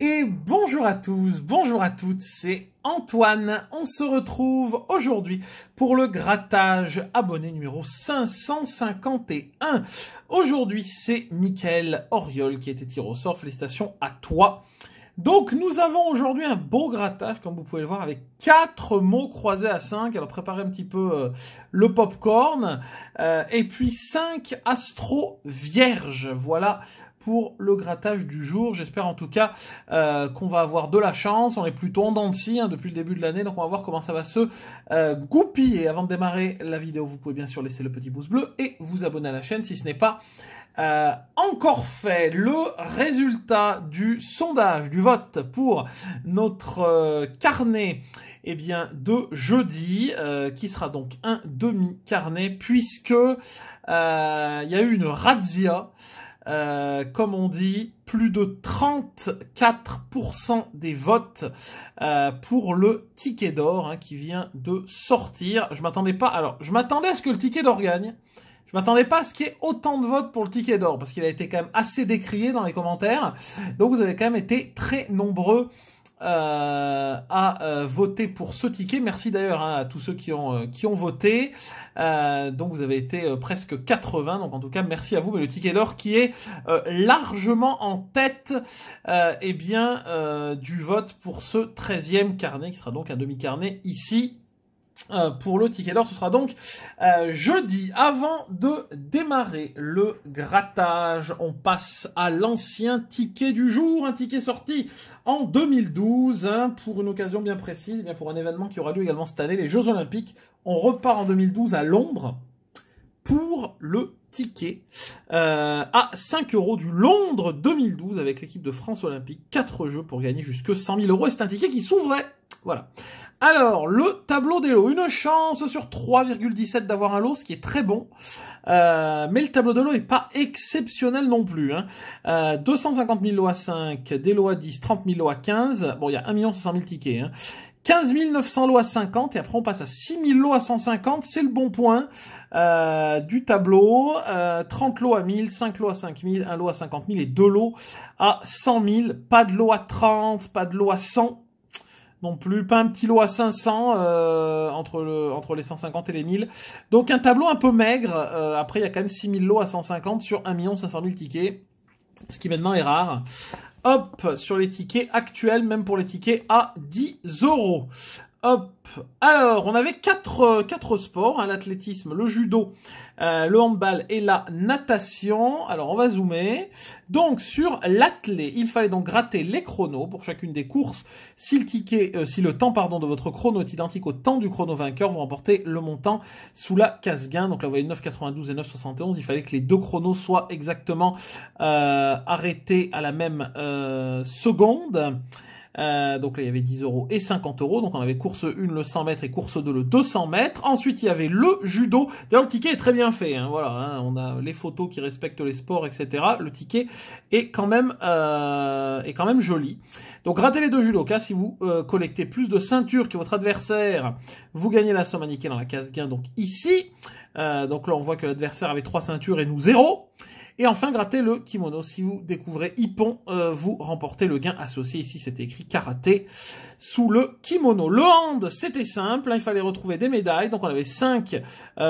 Et bonjour à tous, bonjour à toutes, c'est Antoine. On se retrouve aujourd'hui pour le grattage abonné numéro 551. Aujourd'hui, c'est Mickaël Auriol qui a été tiré au sort. Félicitations à toi. Donc, nous avons aujourd'hui un beau grattage, comme vous pouvez le voir, avec 4 mots croisés à 5. Alors, préparez un petit peu le popcorn. Et puis, 5 astros vierges. Voilà pour le grattage du jour. J'espère en tout cas qu'on va avoir de la chance. On est plutôt en dents de scie depuis le début de l'année, donc on va voir comment ça va se goupiller. Avant de démarrer la vidéo, vous pouvez bien sûr laisser le petit pouce bleu et vous abonner à la chaîne si ce n'est pas encore fait. Le résultat du sondage, du vote pour notre carnet de jeudi, qui sera donc un demi-carnet, puisque il y a eu une razzia. Comme on dit, plus de 34% des votes pour le ticket d'or qui vient de sortir. Je m'attendais à ce que le ticket d'or gagne. Je m'attendais pas à ce qu'il y ait autant de votes pour le ticket d'or, parce qu'il a été quand même assez décrié dans les commentaires. Donc vous avez quand même été très nombreux à voter pour ce ticket. Merci d'ailleurs à tous ceux qui ont voté. Donc vous avez été presque 80. Donc en tout cas merci à vous. Mais le ticket d'or qui est largement en tête du vote pour ce 13e carnet, qui sera donc un demi-carnet ici. Pour le ticket d'or, ce sera donc jeudi. Avant de démarrer le grattage, on passe à l'ancien ticket du jour, un ticket sorti en 2012 pour une occasion bien précise, bien pour un événement qui aura lieu également cette année, les Jeux Olympiques. On repart en 2012 à Londres pour le ticket à 5 € du Londres 2012 avec l'équipe de France Olympique. 4 jeux pour gagner jusque 100 000 €. Et c'est un ticket qui s'ouvrait. Voilà. Alors, le tableau des lots. Une chance sur 3,17 d'avoir un lot, ce qui est très bon. Mais le tableau de lots est pas exceptionnel non plus. 250 000 lots à 5, des lots à 10, 30 000 lots à 15. Bon, il y a 1 500 000 tickets. 15 900 lots à 50 et après on passe à 6 000 lots à 150. C'est le bon point du tableau. 30 lots à 1000, 5 lots à 5 000, 1 lot à 50 000 et 2 lots à 100 000. Pas de lot à 30, pas de lot à 100. Non plus, pas un petit lot à 500 entre les 150 et les 1000. Donc un tableau un peu maigre. Après, il y a quand même 6000 lots à 150 sur 1 500 000 tickets. Ce qui maintenant est rare. Hop, sur les tickets actuels, même pour les tickets à 10 €. Hop. Alors, on avait quatre sports, l'athlétisme, le judo, le handball et la natation. Alors, on va zoomer. Donc, sur l'athlé, il fallait donc gratter les chronos pour chacune des courses. Si le temps de votre chrono est identique au temps du chrono vainqueur, vous remportez le montant sous la case gain. Donc là, vous voyez 9,92 et 9,71. Il fallait que les deux chronos soient exactement arrêtés à la même seconde. Donc là il y avait 10 € et 50 €. Donc on avait course 1 le 100 mètres et course 2 le 200 mètres. Ensuite il y avait le judo. D'ailleurs le ticket est très bien fait. Voilà, on a les photos qui respectent les sports, etc. Le ticket est quand même joli. Donc grattez les deux judokas. Si vous collectez plus de ceintures que votre adversaire, vous gagnez la somme indiquée dans la case gain. Donc ici, donc là on voit que l'adversaire avait 3 ceintures et nous 0. Et enfin, grattez le kimono. Si vous découvrez Ippon, vous remportez le gain associé. Ici, c'était écrit karaté sous le kimono. Le hand, c'était simple. Il fallait retrouver des médailles. Donc, on avait 5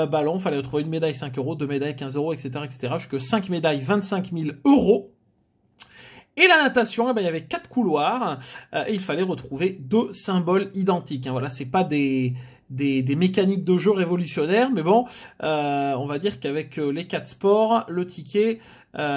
ballons. Il fallait retrouver une médaille 5 €, 2 médailles 15 €, etc., etc. Jusque 5 médailles 25 000 €. Et la natation, il y avait 4 couloirs. Et il fallait retrouver 2 symboles identiques. Voilà, c'est pas des mécaniques de jeu révolutionnaires, mais bon, on va dire qu'avec les 4 sports, le ticket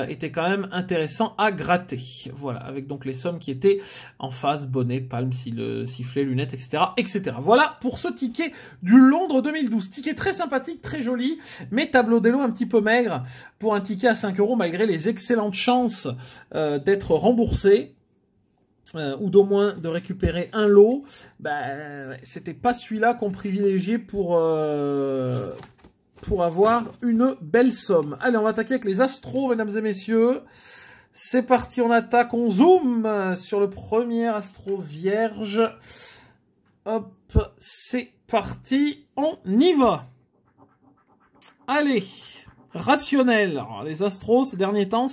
était quand même intéressant à gratter. Voilà, avec donc les sommes qui étaient en face, bonnet, palme, sifflet, lunettes, etc., etc. Voilà pour ce ticket du Londres 2012. Ticket très sympathique, très joli, mais tableau des lots un petit peu maigre pour un ticket à 5 € malgré les excellentes chances d'être remboursé. Ou d'au moins de récupérer un lot. C'était pas celui-là qu'on privilégiait pour avoir une belle somme. Allez, on va attaquer avec les astros, mesdames et messieurs. C'est parti, on attaque, on zoome sur le premier astro vierge. Hop, c'est parti, on y va. Allez, rationnel. Alors, les astros, ces derniers temps,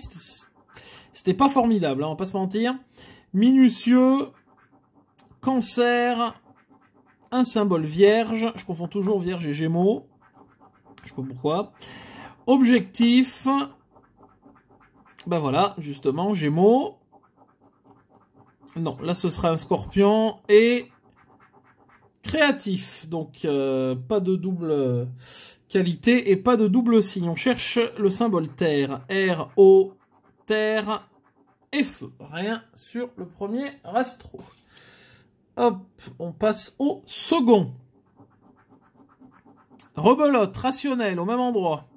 c'était pas formidable, on va pas se mentir. Minutieux, Cancer, un symbole Vierge. Je confonds toujours Vierge et Gémeaux. Je sais pas pourquoi. Objectif. Ben voilà, justement, Gémeaux. Non, là ce sera un Scorpion. Et créatif. Donc, pas de double qualité et pas de double signe. On cherche le symbole Terre. R-O, Terre et Feu. Rien sur le premier astro. Hop, on passe au second. Rebelote, rationnel, au même endroit.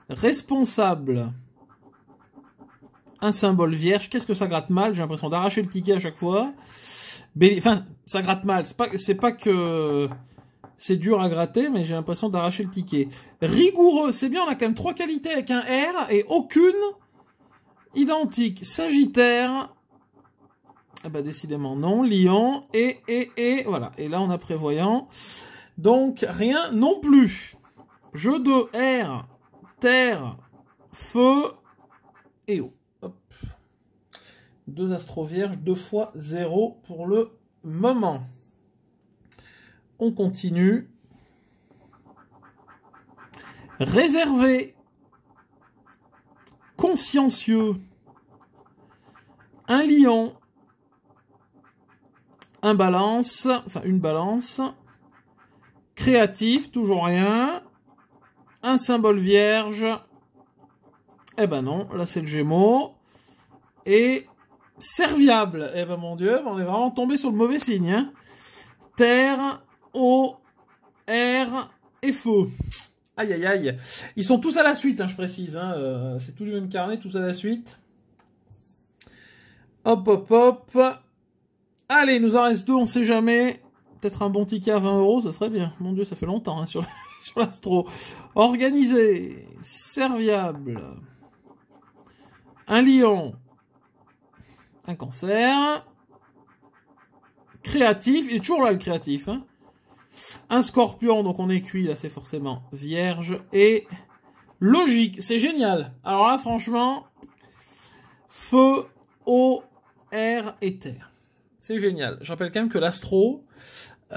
Responsable. Un symbole Vierge. Qu'est-ce que ça gratte mal? J'ai l'impression d'arracher le ticket à chaque fois. Enfin, ça gratte mal. C'est pas que c'est dur à gratter, mais j'ai l'impression d'arracher le ticket. Rigoureux, c'est bien, on a quand même 3 qualités avec un R et aucune identique. Sagittaire. Ah bah décidément non. Lion. Et voilà. Et là on a prévoyant. Donc rien non plus. Jeu de R, terre, feu et eau. Hop. 2 astros vierges, 2 fois 0 pour le moment. On continue. Réservé. Consciencieux. Un lion. Un balance. Enfin, une balance. Créatif, toujours rien. Un symbole vierge. Eh ben non, là c'est le Gémeaux. Et serviable. Eh ben mon Dieu, on est vraiment tombé sur le mauvais signe. Hein. Terre, eau, air et feu. Aïe aïe aïe. Ils sont tous à la suite, hein, je précise. Hein. C'est tout du même carnet, tous à la suite. Hop hop hop. Allez, il nous en reste 2, on sait jamais. Peut-être un bon ticket à 20 €, ça serait bien. Mon Dieu, ça fait longtemps hein, sur l'astro. Organisé, serviable, un lion, un cancer, créatif, il est toujours là le créatif, hein. Un scorpion, donc on est cuit, là c'est forcément vierge, et logique, c'est génial. Alors là, franchement, feu, eau, air et terre. C'est génial. Je rappelle quand même que l'astro, c'est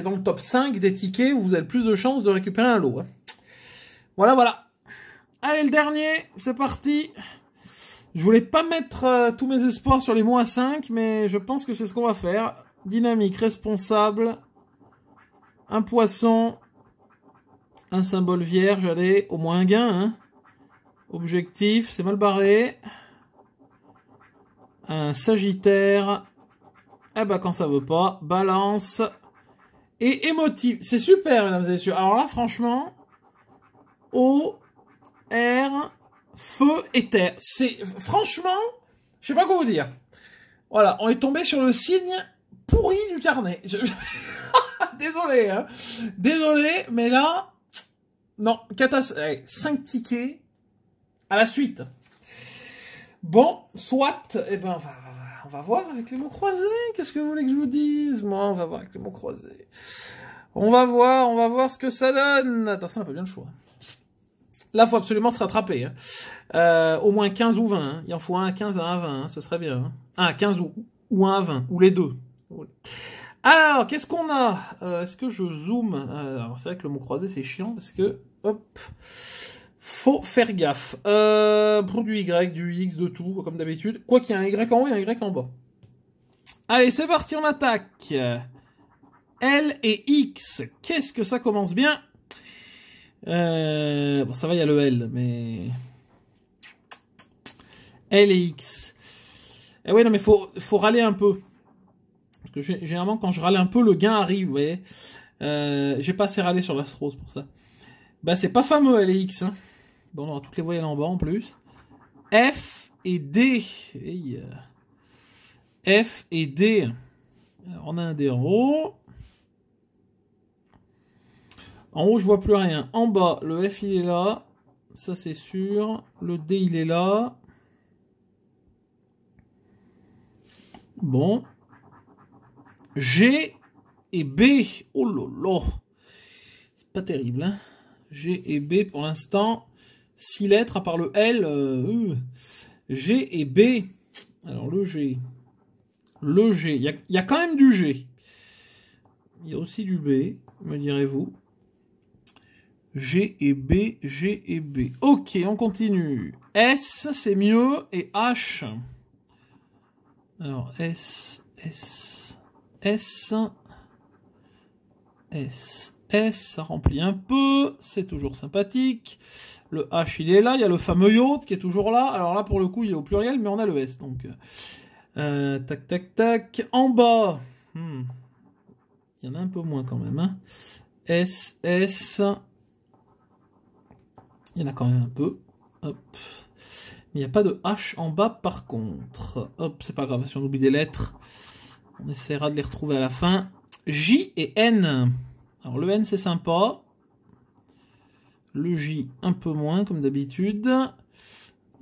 dans le top 5 des tickets où vous avez le plus de chances de récupérer un lot. Hein. Voilà, voilà. Allez, le dernier, c'est parti. Je voulais pas mettre tous mes espoirs sur les mots à 5, mais je pense que c'est ce qu'on va faire. Dynamique, responsable, un poisson, un symbole vierge, allez, au moins un gain. Hein. Objectif, c'est mal barré. Un sagittaire. Eh ben quand ça veut pas, balance et émotive. C'est super, mesdames et messieurs. Alors là, franchement, eau, air, feu et terre. C'est franchement, je sais pas quoi vous dire. Voilà, on est tombé sur le signe pourri du carnet. Désolé, hein. Désolé, mais là, non, catastrophe. 5 tickets à la suite. Bon, soit, eh ben, on va voir avec les mots croisés. Qu'est-ce que vous voulez que je vous dise? Moi, on va voir avec les mots croisés. On va voir ce que ça donne. Attention, on n'a pas bien le choix. Là, il faut absolument se rattraper. Hein. Au moins 15 ou 20. Hein. Il en faut un à 15 et un à 20. Hein. Ce serait bien. Hein. Un à 15 ou un à 20. Ou les deux. Alors, qu'est-ce qu'on a? Est-ce que je zoome? Alors, c'est vrai que le mot croisé, c'est chiant parce que... Hop. Faut faire gaffe. Pour du Y, du X, de tout, comme d'habitude. Quoi qu'il y ait un Y en haut et un Y en bas. Allez, c'est parti, on attaque. L et X. Qu'est-ce que ça commence bien? Bon, ça va, il y a le L, mais... L et X. Eh ouais, non, mais faut râler un peu. Parce que généralement, quand je râle un peu, le gain arrive, vous voyez. J'ai pas assez râlé sur l'astro, c'est pour ça. Bah, c'est pas fameux, L et X, hein. Bon, on aura toutes les voyelles en bas en plus. F et D. Hey. F et D. Alors, on a un D en haut. En haut, je vois plus rien. En bas, le F, il est là. Ça, c'est sûr. Le D, il est là. Bon. G et B. Oh là là. C'est pas terrible, hein. G et B, pour l'instant... 6 lettres, à part le L, G et B. Alors le G. Le G. Il y a quand même du G. Il y a aussi du B, me direz-vous. G et B, G et B. Ok, on continue. S, c'est mieux. Et H. Alors, S, S, S, S, S, ça remplit un peu. C'est toujours sympathique. Le H, il est là. Il y a le fameux yacht qui est toujours là. Alors là, pour le coup, il est au pluriel, mais on a le S. Donc, tac, tac, tac. En bas. Il y en a un peu moins quand même. Hein. S, S. Il y en a quand même un peu. Hop. Mais il n'y a pas de H en bas par contre. Hop, c'est pas grave, si on oublie des lettres, on essaiera de les retrouver à la fin. J et N. Alors le N c'est sympa. Le J un peu moins comme d'habitude.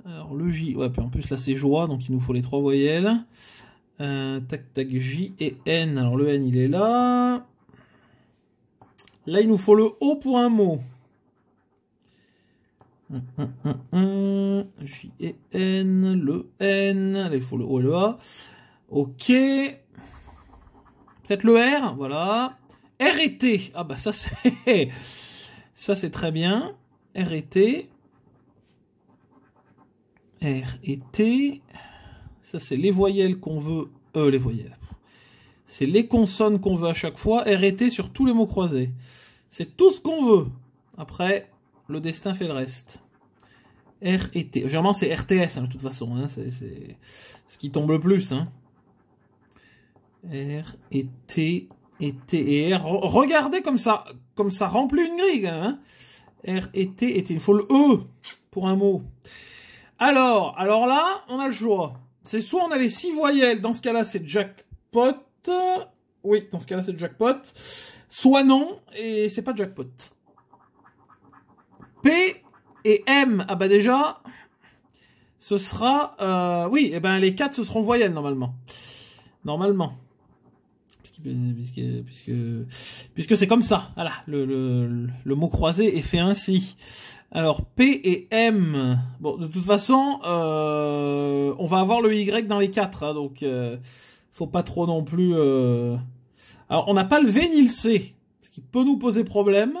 Alors le J, ouais, puis en plus là c'est joie, donc il nous faut les 3 voyelles. Tac tac, J et N. Alors le N il est là. Là il nous faut le O pour un mot. J et N, le N, là il faut le O et le A. Ok. Peut-être le R, voilà. R et T. Ah bah ça c'est ça c'est très bien. R et T. R et T. Ça c'est les voyelles qu'on veut. Les voyelles. C'est les consonnes qu'on veut à chaque fois. R et T sur tous les mots croisés. C'est tout ce qu'on veut. Après, le destin fait le reste. R et T. Généralement, c'est RTS, hein, de toute façon. Hein, c'est ce qui tombe le plus. Hein. R et T et T et R. Regardez comme ça remplit une grille. Hein. R et T et T. Il faut le E pour un mot. Alors là, on a le choix. C'est soit on a les 6 voyelles. Dans ce cas-là, c'est jackpot. Oui, dans ce cas-là, c'est jackpot. Soit non, et c'est pas jackpot. P et M, ah bah déjà, ce sera... oui, et ben les 4 ce seront voyelles normalement. Normalement. Puisque c'est comme ça. Voilà, le mot croisé est fait ainsi. Alors, P et M. Bon, de toute façon, on va avoir le Y dans les 4. Hein, donc, faut pas trop non plus... Alors, on n'a pas le V ni le C. Ce qui peut nous poser problème.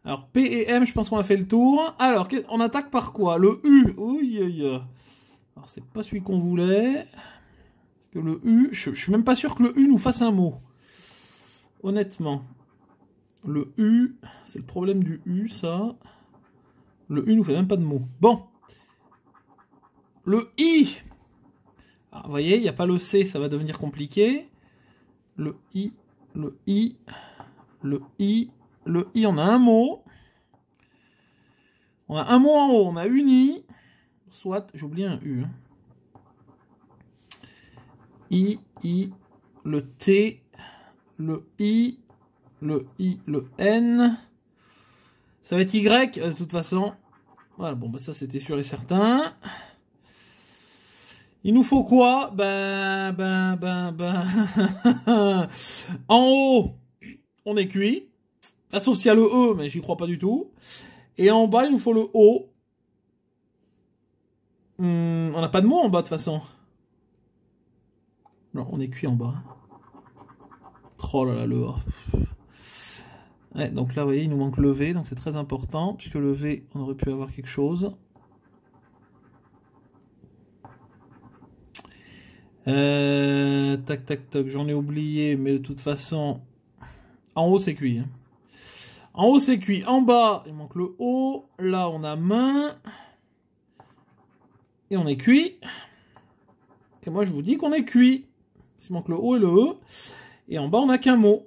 Alors, P et M, je pense qu'on a fait le tour. Alors, on attaque par quoi? Le U. Oui, alors, c'est pas celui qu'on voulait. Parce que le U, je suis même pas sûr que le U nous fasse un mot. Honnêtement. Le U, c'est le problème du U, ça. Le U nous fait même pas de mot. Bon. Le I. Alors, vous voyez, il n'y a pas le C, ça va devenir compliqué. Le I, le I, le I. Le I, on a un mot. On a un mot en haut, on a uni. Soit, j'ai oublié un U. Hein. I, le T, le I, le N. Ça va être Y, de toute façon. Voilà, bon, bah ça c'était sûr et certain. Il nous faut quoi? En haut, on est cuit. Sauf s'il y a le E, mais j'y crois pas du tout. Et en bas, il nous faut le O. On n'a pas de mot en bas, de toute façon. Non, on est cuit en bas. Oh là là, le A. Ouais, donc là, vous voyez, il nous manque le V, donc c'est très important, puisque le V, on aurait pu avoir quelque chose. Tac, tac, tac, j'en ai oublié, mais de toute façon, en haut, c'est cuit. Hein. En haut, c'est cuit. En bas, il manque le O. Là, on a main. Et on est cuit. Et moi, je vous dis qu'on est cuit. Il manque le O et le E. Et en bas, on n'a qu'un mot.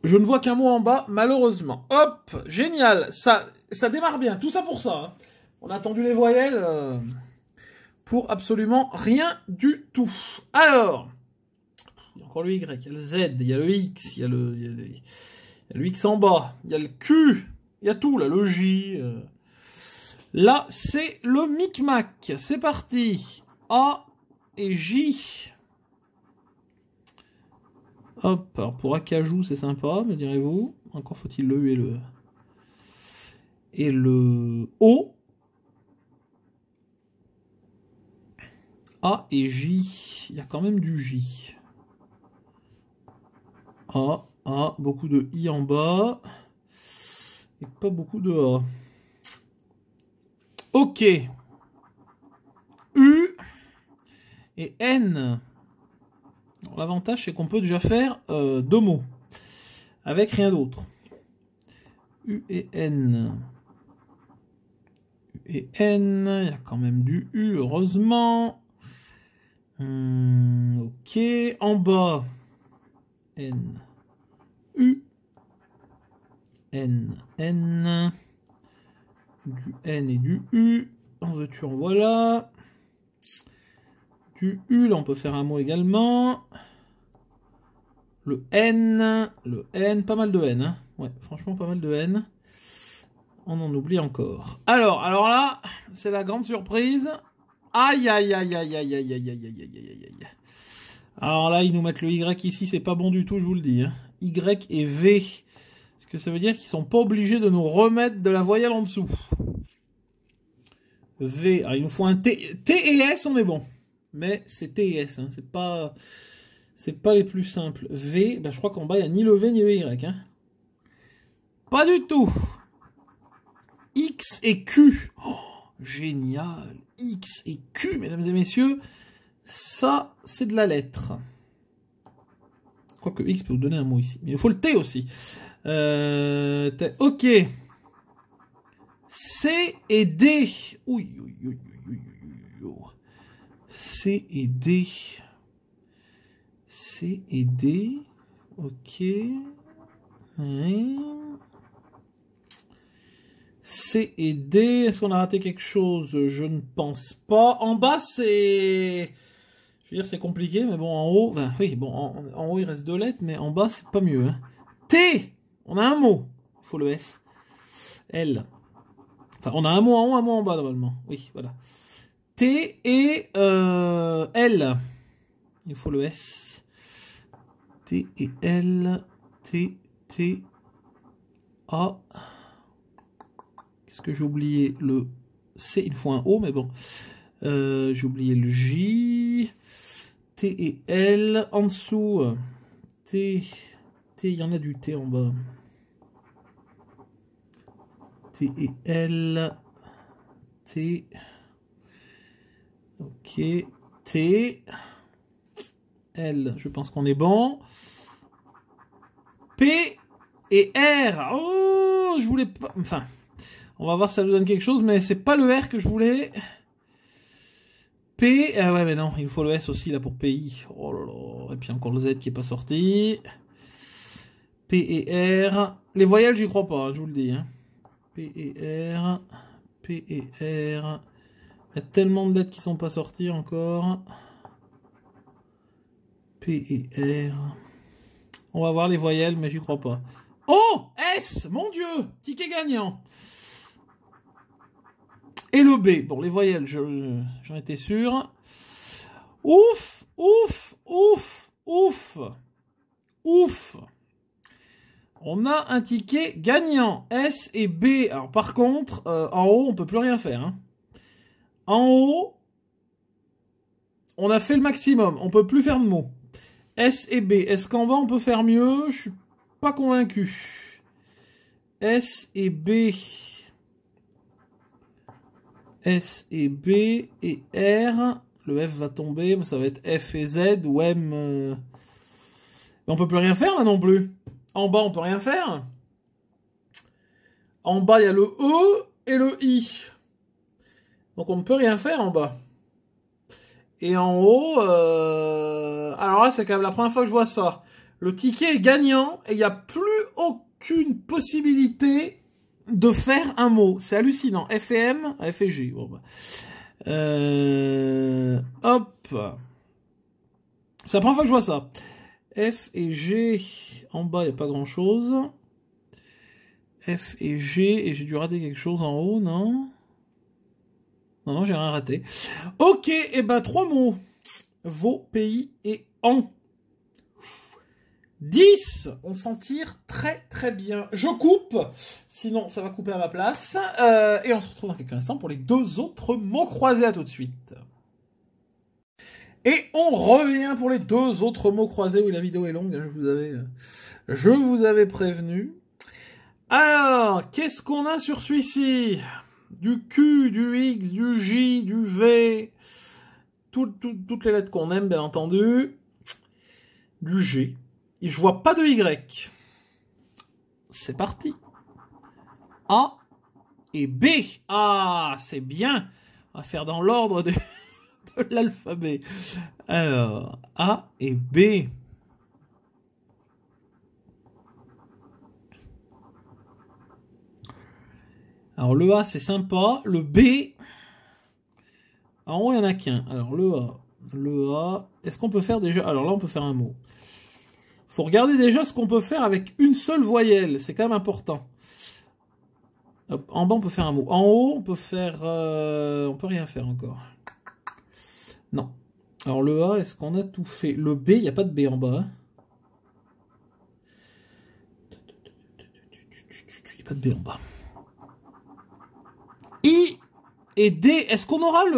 Je ne vois qu'un mot en bas, malheureusement. Hop, génial. Ça démarre bien. Tout ça pour ça. Hein. On a attendu les voyelles pour absolument rien du tout. Alors, il y a encore le Y, il y a le Z, il y a le X, il y a le X en bas, il y a le Q, il y a tout là, le J. Là, c'est le micmac. C'est parti. A et J. Hop, alors pour acajou, c'est sympa, me direz-vous. Encore faut-il le U et le O. A et J. Il y a quand même du J. A, A, beaucoup de I en bas. Et pas beaucoup de A. Ok. U et N. L'avantage, c'est qu'on peut déjà faire 2 mots. Avec rien d'autre. U et N. U et N. Il y a quand même du U, heureusement. Ok. En bas. N. U. N. N. Du N et du U. En veux-tu, en voilà. Du U, là, on peut faire un mot également. Le N. Le N. Pas mal de N. Hein. Ouais, franchement, pas mal de N. On en oublie encore. Alors là, c'est la grande surprise. Aïe, aïe, aïe, aïe, aïe, aïe, aïe, aïe, aïe, aïe, aïe, aïe. Alors là, ils nous mettent le Y ici, c'est pas bon du tout, je vous le dis. Hein. Y et V. Ce que ça veut dire qu'ils sont pas obligés de nous remettre de la voyelle en dessous. V. Alors, il nous faut un T. T et S, on est bon. Mais c'est T et S, hein. C'est pas les plus simples. V, ben, je crois qu'en bas, il n'y a ni le V ni le Y. Hein. Pas du tout. X et Q. Oh, génial. X et Q, mesdames et messieurs. Ça, c'est de la lettre. Quoique X peut vous donner un mot ici. Mais il faut le T aussi. Ok. C et D. Oui, oui, oui, oui, oui. C et D. C et D. Ok. Oui. C et D. Est-ce qu'on a raté quelque chose? Je ne pense pas. En bas, c'est... Je veux dire, c'est compliqué, mais bon, en haut... Enfin, oui, bon, en haut, il reste 2 lettres, mais en bas, c'est pas mieux. Hein. T. On a un mot. Il faut le S. L. Enfin, on a un mot en haut, un mot en bas, normalement. Oui, voilà. T et L. Il faut le S. T et L. T, T, A. Qu'est-ce que j'ai oublié? Le C, il faut un O, mais bon. J'ai oublié le J. T et L. En dessous. T. T, il y en a du T en bas. T et L. T. Ok. T. L. Je pense qu'on est bon. P et R. Oh, je voulais pas... Enfin, on va voir si ça nous donne quelque chose, mais c'est pas le R que je voulais. P. Ah ouais, mais non, il faut le S aussi, là, pour pays. Oh là là. Et puis encore le Z qui est pas sorti. P et R. Les voyelles, j'y crois pas, je vous le dis. Hein. P et R. P et R. Il y a tellement de lettres qui sont pas sorties encore. P et R. On va voir les voyelles, mais j'y crois pas. Oh, S, mon Dieu, ticket gagnant. Et le B. Bon, les voyelles, j'en étais sûr. Ouf, ouf, ouf, ouf, ouf. On a un ticket gagnant, S et B. Alors par contre, en haut, on peut plus rien faire. Hein. En haut, on a fait le maximum. On peut plus faire de mots. S et B. Est-ce qu'en bas, on peut faire mieux? Je suis pas convaincu. S et B. S et B et R. Le F va tomber. Ça va être F et Z ou M. Mais on peut plus rien faire là non plus. En bas, on peut rien faire. En bas, il y a le E et le I. Donc on ne peut rien faire en bas. Et en haut, alors là, c'est quand même la première fois que je vois ça. Le ticket est gagnant et il n'y a plus aucune possibilité de faire un mot. C'est hallucinant. F et M, F et G. Bon, bah. Hop. C'est la première fois que je vois ça. F et G. En bas, il n'y a pas grand-chose. F et G. Et j'ai dû rater quelque chose en haut, non? Non, j'ai rien raté. Ok, et ben 3 mots. Vos, pays et en. 10. On s'en tire très très bien. Je coupe, sinon ça va couper à ma place. Et on se retrouve dans quelques instants pour les 2 autres mots croisés. À tout de suite. Et on revient pour les deux autres mots croisés. Oui, la vidéo est longue, je vous avais prévenu. Alors, qu'est-ce qu'on a sur celui-ci? Du Q, du X, du J, du V. Toutes les lettres qu'on aime, bien entendu. Du G. Et je vois pas de Y. C'est parti. A et B. Ah, c'est bien. On va faire dans l'ordre de l'alphabet. Alors, A et B. Alors, le A, c'est sympa. Le B, en haut, il n'y en a qu'un. Alors, le A, est-ce qu'on peut faire déjà... Alors là, on peut faire un mot. Faut regarder déjà ce qu'on peut faire avec une seule voyelle. C'est quand même important. Hop, en bas, on peut faire un mot. En haut, on peut faire... on peut rien faire encore. Non. Alors, le A, est-ce qu'on a tout fait? Le B, il n'y a pas de B en bas. Il n'y a pas de B en bas. I et D, est-ce qu'on aura le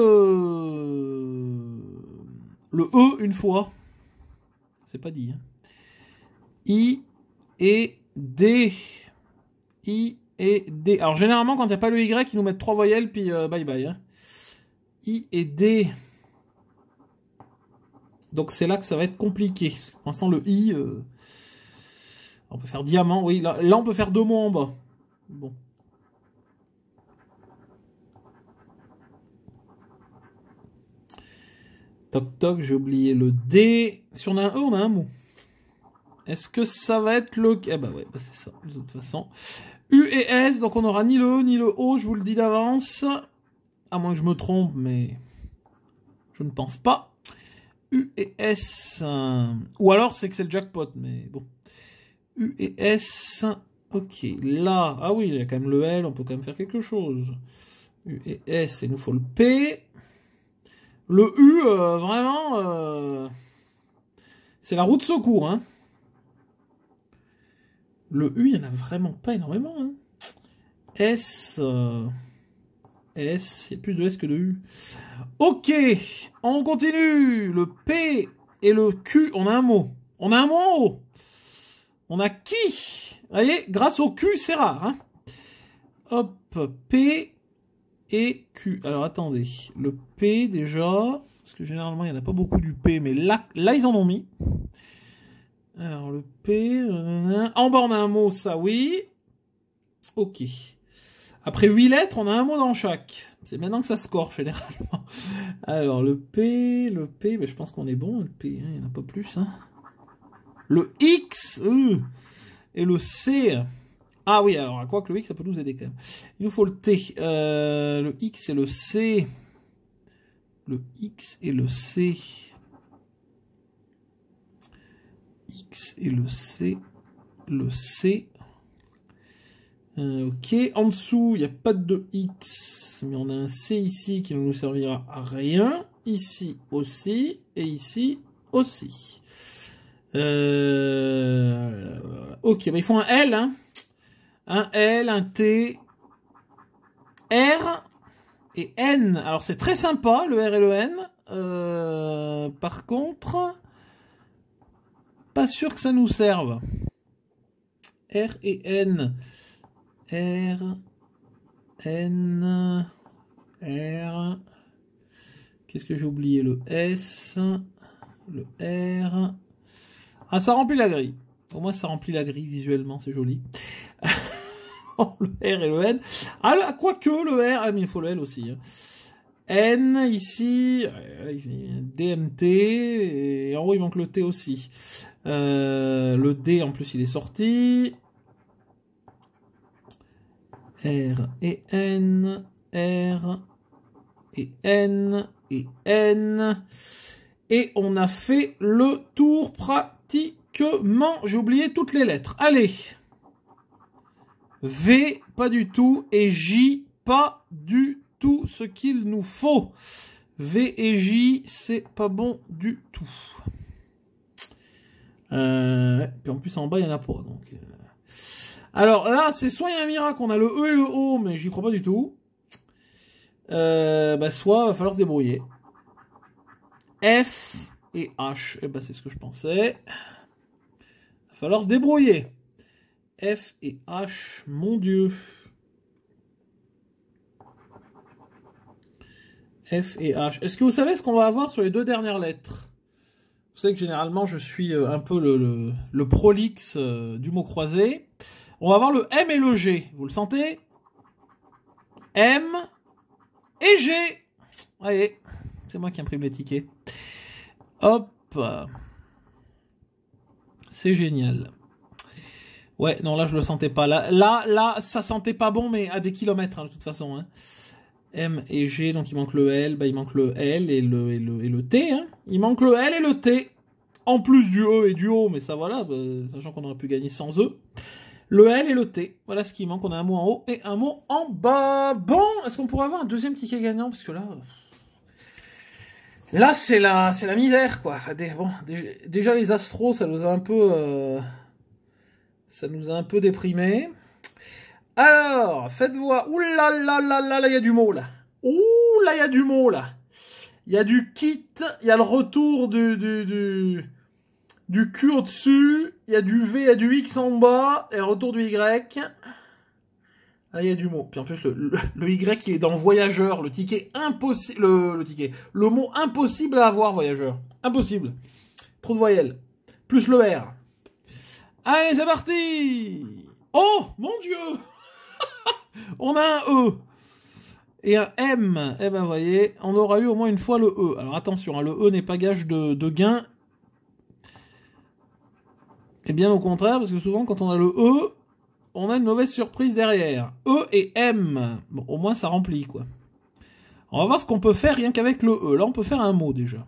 E une fois? C'est pas dit. Hein. I et D. I et D. Alors généralement quand il n'y a pas le Y, ils nous mettent 3 voyelles puis bye bye. Hein. I et D. Donc c'est là que ça va être compliqué. Parce que pour l'instant le I, on peut faire diamant. Oui, là on peut faire 2 mots en bas. Bon. Toc toc, j'ai oublié le D. Si on a un E, on a un mot. Est-ce que ça va être le... Eh bah ouais, bah c'est ça, de toute façon. U et S, donc on n'aura ni le E ni le O, je vous le dis d'avance. À moins que je me trompe, mais je ne pense pas. U et S. Ou alors c'est que c'est le jackpot, mais bon. U et S. Ok, là... Ah oui, il y a quand même le L, on peut quand même faire quelque chose. U et S, il nous faut le P. Le U, vraiment... c'est la roue de secours, hein. Le U, il n'y en a vraiment pas énormément. Hein. S. S. Il y a plus de S que de U. Ok. On continue. Le P et le Q, on a un mot. On a un mot en haut. On a qui? Vous voyez, grâce au Q, c'est rare. Hein. Hop. P et Q. Alors, attendez. Le P, déjà. Parce que généralement, il n'y en a pas beaucoup du P. Mais là ils en ont mis. Alors, le P... En bas, on a un mot, ça, oui. Ok. Après 8 lettres, on a un mot dans chaque. C'est maintenant que ça score, généralement. Alors, le P... Ben, je pense qu'on est bon, le P. Hein, il n'y en a pas plus. Hein. Le X... et le C... Ah oui, alors, à quoi que le X, ça peut nous aider quand même. Il nous faut le T. Le X et le C... Le X et le C... X et le C, ok, en dessous, il n'y a pas de X, mais on a un C ici qui ne nous servira à rien. Ici aussi, et ici aussi. Ok, mais il faut un L, hein. Un L, un T, R et N. Alors c'est très sympa, le R et le N. Par contre... Pas sûr que ça nous serve. R et N. R. N. R. Qu'est-ce que j'ai oublié? Le S. Le R. Ah, ça remplit la grille. Au moins, ça remplit la grille visuellement, c'est joli. Le R et le N. Ah, quoique le R. Ah, mais il faut le L aussi. Hein. N ici. DMT. Et en haut, il manque le T aussi. Le D en plus il est sorti. R et N, R et N et N. Et on a fait le tour pratiquement. J'ai oublié toutes les lettres. Allez. V, pas du tout. Et J, pas du tout ce qu'il nous faut. V et J, c'est pas bon du tout. Puis en plus en bas il y en a pas donc. Alors là c'est soit il y a un miracle, on a le E et le O mais j'y crois pas du tout. Soit il va falloir se débrouiller. F et H. Eh ben, c'est ce que je pensais. Il va falloir se débrouiller. F et H, mon Dieu. F et H. Est-ce que vous savez ce qu'on va avoir sur les deux dernières lettres? Vous savez que généralement, je suis un peu le prolixe du mot croisé. On va avoir le M et le G. Vous le sentez? M et G. Allez, c'est moi qui imprime les tickets. Hop. C'est génial. Ouais, non, là, je le sentais pas. Là, ça sentait pas bon, mais à des kilomètres, hein, de toute façon. Hein. M et G, donc il manque le L, bah il manque le L et le T. Hein. Il manque le L et le T. En plus du E et du O, mais ça voilà, bah, sachant qu'on aurait pu gagner sans E. Le L et le T. Voilà ce qui manque. On a un mot en haut et un mot en bas. Bon, est-ce qu'on pourrait avoir un deuxième ticket gagnant? Parce que là... Là, c'est la misère, quoi. Bon, déjà, les astros, ça nous a un peu... ça nous a un peu déprimés. Alors, faites voir. Ouh là là là là là, il y a du mot, là. Ouh là, il y a du mot, là. Il y a du kit, il y a le retour du Q au-dessus, il y a du V, il y a du X en bas, et le retour du Y. Là, il y a du mot. Puis en plus, le Y qui est dans Voyageur, le ticket impossible, le mot impossible à avoir, Voyageur. Impossible. Trop de voyelles. Plus le R. Allez, c'est parti! Oh, mon Dieu! On a un E. Et un M. Eh ben, vous voyez, on aura eu au moins une fois le E. Alors, attention, hein, le E n'est pas gage de gain. Et bien au contraire, parce que souvent, quand on a le E, on a une mauvaise surprise derrière. E et M. Bon, au moins, ça remplit, quoi. On va voir ce qu'on peut faire rien qu'avec le E. Là, on peut faire un mot, déjà.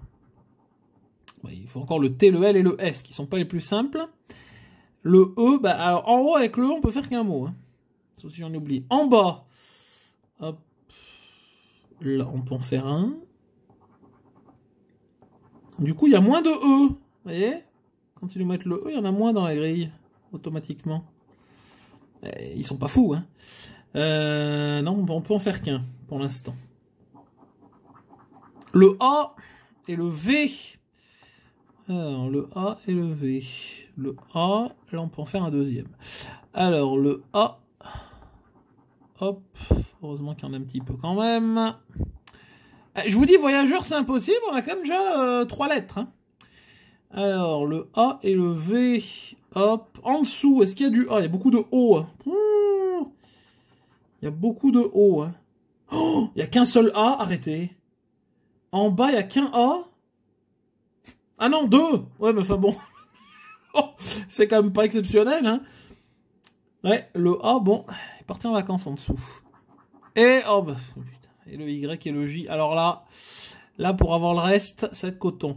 Ouais, il faut encore le T, le L et le S, qui sont pas les plus simples. Le E, bah, alors, en haut, avec le E, on peut faire qu'un mot. Hein. Sauf si j'en oublie. En bas. Hop. Là, on peut en faire un. Du coup, il y a moins de E. Vous voyez? Quand ils nous mettent le E, il y en a moins dans la grille. Automatiquement. Ils sont pas fous, hein. Non, on peut en faire qu'un, pour l'instant. Le A et le V. Alors, le A et le V. Le A, là, on peut en faire un deuxième. Alors, le A. Hop. Heureusement qu'il y en a un petit peu quand même. Je vous dis, voyageur, c'est impossible. On a quand même déjà 3 lettres. Hein. Alors, le A et le V. Hop. En dessous, est-ce qu'il y a du A? Il y a beaucoup de O. Hein. Il y a beaucoup de O. Hein. Oh, il n'y a qu'un seul A. Arrêtez. En bas, il n'y a qu'un A. Ah non, 2. Ouais, mais enfin bon. C'est quand même pas exceptionnel. Hein. Ouais, le A, bon, il est parti en vacances en dessous. Et, oh bah, putain. Et le Y et le J. Alors là, pour avoir le reste, ça va être coton.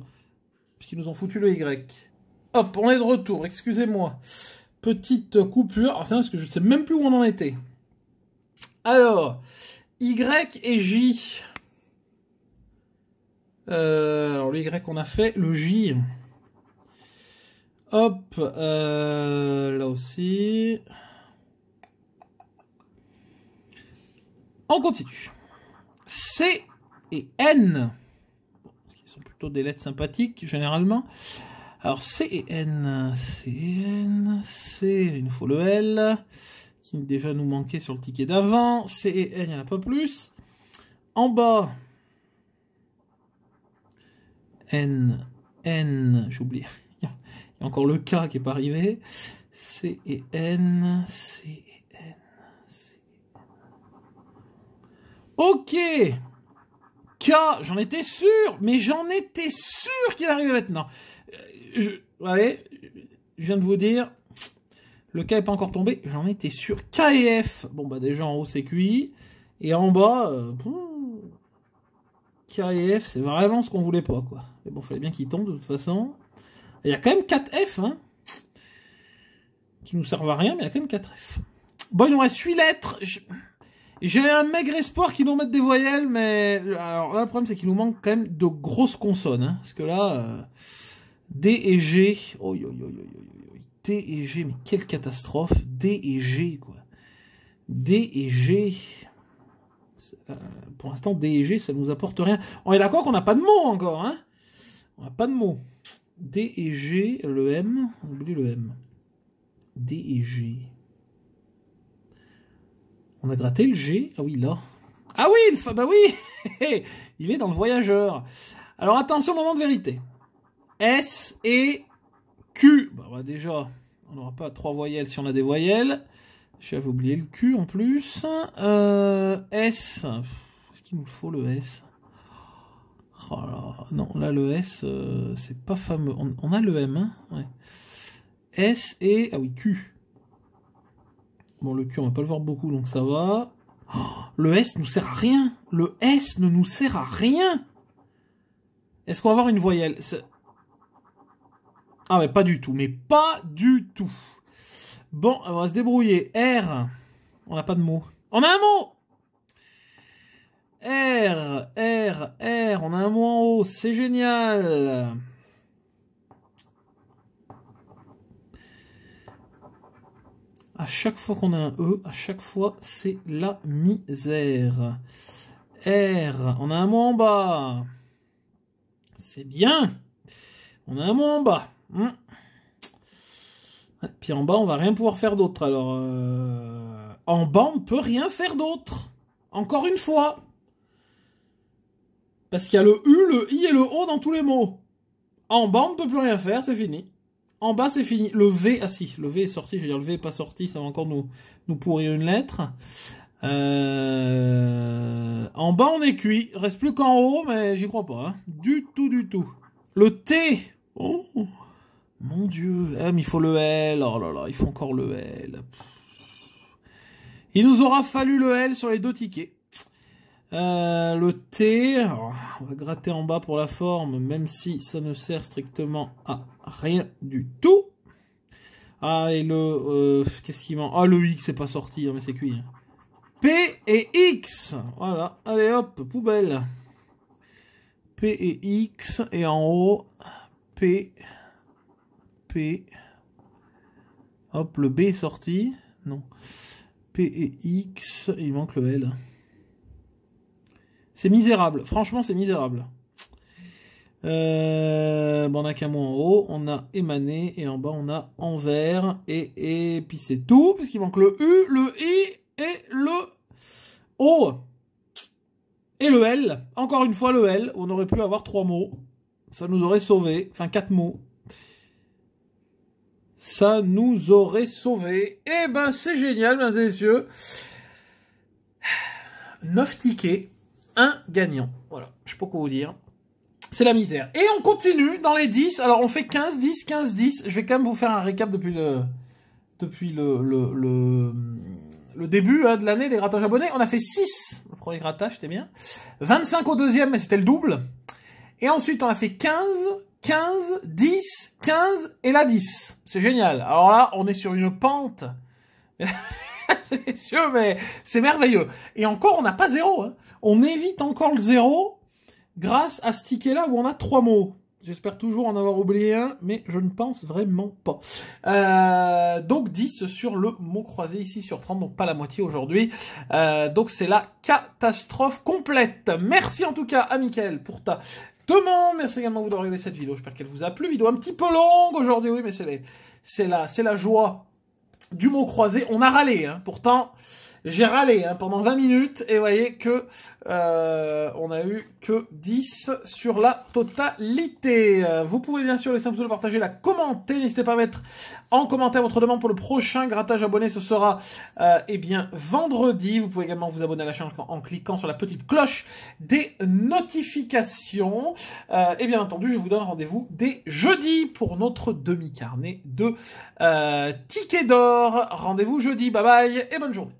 Puisqu'ils nous ont foutu le Y. Hop, on est de retour, excusez-moi. Petite coupure. Alors c'est vrai parce que je sais même plus où on en était. Alors, Y et J. Alors le Y on a fait, le J. Hop, là aussi. On continue. C et N. Qui sont plutôt des lettres sympathiques, généralement. Alors, C et N. C et N. C, il nous faut le L. Qui déjà nous manquait sur le ticket d'avant. C et N, il n'y en a pas plus. En bas. N. N. J'ai oublié. Il y a encore le K qui n'est pas arrivé. C et N. C et N. C et N. Ok. K, j'en étais sûr, mais j'en étais sûr qu'il arrivait maintenant. Allez, je viens de vous dire, le K n'est pas encore tombé, j'en étais sûr. K et F, bon bah déjà en haut c'est QI, et en bas, K et F, c'est vraiment ce qu'on voulait pas, quoi. Mais bon, fallait bien qu'il tombe de toute façon. Il y a quand même 4 F, hein, qui nous servent à rien, mais il y a quand même 4 F. Bon, il nous reste 8 lettres. J'ai un maigre espoir qu'ils nous mettent des voyelles, mais alors là, le problème, c'est qu'il nous manque quand même de grosses consonnes. Hein, parce que là, D et G, oh, D et G, mais quelle catastrophe. D et G, quoi. D et G. Pour l'instant, D et G, ça nous apporte rien. On est d'accord qu'on n'a pas de mots encore, hein. On n'a pas de mots. D et G, le M. On oublie le M. D et G. On a gratté le G. Ah oui, là. Ah oui, bah oui. Il est dans le voyageur. Alors attention, moment de vérité. S et Q. Bah déjà, on n'aura pas 3 voyelles si on a des voyelles. J'avais oublié le Q en plus. S. Est-ce qu'il nous faut le S? Oh là, non, là le S, c'est pas fameux. On a le M, hein, ouais. S et... Ah oui, Q. Bon, le Q, on va pas le voir beaucoup, donc ça va. Oh, le S nous sert à rien. Le S ne nous sert à rien. Est-ce qu'on va avoir une voyelle? Ah ouais, pas du tout, mais pas du tout. Bon, on va se débrouiller. R, on n'a pas de mot. On a un mot! R, on a un mot en haut, c'est génial. À chaque fois qu'on a un E, à chaque fois, c'est la misère. R, on a un mot en bas. C'est bien. On a un mot en bas. Puis en bas, on va rien pouvoir faire d'autre. Alors, en bas, on peut rien faire d'autre. Encore une fois. Parce qu'il y a le U, le I et le O dans tous les mots. En bas, on ne peut plus rien faire, c'est fini. En bas, c'est fini. Le V, ah si, le V est sorti. Je veux dire, le V est pas sorti, ça va encore nous pourrir une lettre. En bas, on est cuit. Reste plus qu'en haut, mais j'y crois pas. Hein. Du tout, du tout. Le T. Oh, mon Dieu. Ah, mais il faut le L. Oh là là, il faut encore le L. Il nous aura fallu le L sur les 2 tickets. Le T, alors, on va gratter en bas pour la forme, même si ça ne sert strictement à rien du tout. Ah, et le... qu'est-ce qui manque? Ah, le X, c'est pas sorti, hein, mais c'est cuit. Hein. P et X. Voilà, allez hop, poubelle. P et X, et en haut, P. Hop, le B est sorti. Non. P et X, et il manque le L. C'est misérable. Franchement, c'est misérable. Bon, on a qu'un mot en haut. On a émané. Et en bas, on a envers. Et puis c'est tout. Puisqu'il manque le U, le I et le O. Et le L. Encore une fois, le L. On aurait pu avoir 3 mots. Ça nous aurait sauvé. Enfin, 4 mots. Ça nous aurait sauvé. Eh ben, c'est génial, mesdames et messieurs. 9 tickets. Un gagnant. Voilà, je sais pas quoi vous dire. C'est la misère. Et on continue dans les 10. Alors, on fait 15, 10, 15, 10. Je vais quand même vous faire un récap depuis le début hein, de l'année des grattages abonnés. On a fait 6. Le premier grattage, c'était bien. 25 au deuxième, mais c'était le double. Et ensuite, on a fait 15, 15, 10, 15 et la 10. C'est génial. Alors là, on est sur une pente. C'est sûr, mais c'est merveilleux. Et encore, on n'a pas 0. Hein. On évite encore le 0 grâce à ce ticket-là où on a 3 mots. J'espère toujours en avoir oublié un, mais je ne pense vraiment pas. Donc 10 sur le mot croisé ici sur 30, donc pas la moitié aujourd'hui. Donc c'est la catastrophe complète. Merci en tout cas à Mickaël pour ta demande. Merci également à vous d'avoir regardé cette vidéo. J'espère qu'elle vous a plu. Vidéo un petit peu longue aujourd'hui, oui, mais c'est la joie du mot croisé. On a râlé, hein. Pourtant... J'ai râlé hein, pendant 20 minutes et vous voyez que on a eu que 10 sur la totalité. Vous pouvez bien sûr laisser un pouce bleu, partager, la commenter. N'hésitez pas à mettre en commentaire votre demande pour le prochain grattage abonné. Ce sera eh bien vendredi. Vous pouvez également vous abonner à la chaîne en cliquant sur la petite cloche des notifications. Et bien entendu, je vous donne rendez-vous dès jeudi pour notre demi-carnet de tickets d'or. Rendez-vous jeudi. Bye bye et bonne journée.